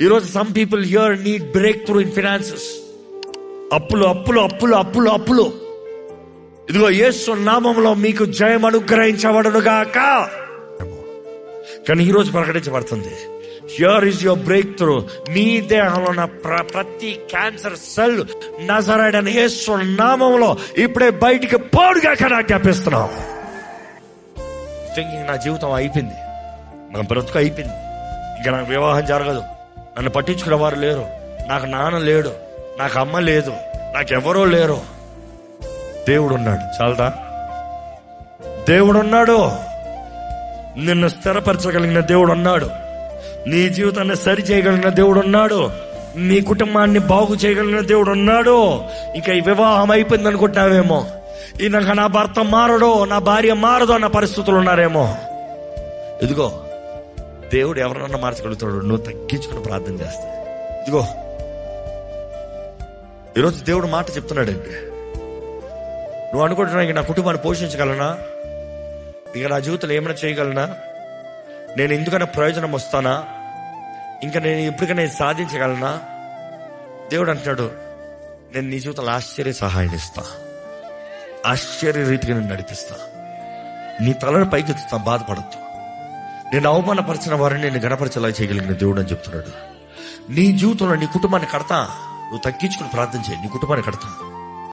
ఈరోజు some people here need break through in finances. అప్పులు అప్పులు అప్పులు అప్పులు అప్పులు. ఇదిగో యేసు నామములో మీకు జయం అనుగ్రహించబడును గాక. కానీ ఈరోజు ప్రకటించబడుతుంది, here is your breakthrough. నీ దేహంలో ఉన్న ప్రతి క్యాన్సర్ సెల్ నజరేయుడైన యేసు నామములో ఇప్పుడే బయటికి పోడుగా ఆజ్ఞాపిస్తున్నాం. నా జీవితం అయిపోయింది, నా బ్రతుకు అయిపోయింది, ఇక నాకు వివాహం జరగదు, నన్ను పట్టించుకునే వారు లేరు, నాకు నాన్న లేడు, నాకు అమ్మ లేదు, నాకెవరో లేరు. దేవుడు ఉన్నాడు. చాలదా? దేవుడు ఉన్నాడు. నిన్ను స్థిరపరచగలిగిన దేవుడు ఉన్నాడు. నీ జీవితాన్ని సరి చేయగలిగిన దేవుడు ఉన్నాడు. నీ కుటుంబాన్ని బాగు చేయగలిగిన దేవుడు ఉన్నాడు. ఇక ఈ వివాహం అయిపోయింది అనుకుంటున్నావేమో, ఇక నా భర్త మారడు, నా భార్య మారదు అన్న పరిస్థితులు ఉన్నారేమో. ఇదిగో దేవుడు ఎవరన్నా మార్చగలుగుతాడు, నువ్వు తగ్గించుకుని ప్రార్థన చేస్తా. ఇదిగో ఈరోజు దేవుడు మాట చెప్తున్నాడండి. నువ్వు అనుకుంటున్నా, ఇక నా కుటుంబాన్ని పోషించగలనా, ఇక నా జీవితంలో ఏమైనా చేయగలనా, నేను ఎందుకైనా ప్రయోజనం వస్తానా, ఇంకా నేను ఎప్పటికైనా సాధించగలనా? దేవుడు అంటున్నాడు, నేను నీ జీవితంలో ఆశ్చర్య సహాయం ఇస్తా, ఆశ్చర్య రీతిగా నేను నడిపిస్తా, నీ తలను పైకెత్తుతా, బాధపడద్దు. నేను అవమానపరిచిన వారిని నేను గణపరచేలా చేయగలిగిన దేవుడు అని చెప్తున్నాడు. నీ జీవితంలో నీ కుటుంబాన్ని కడతా, నువ్వు తగ్గించుకుని ప్రార్థన చేయి, నీ కుటుంబాన్ని కడతా.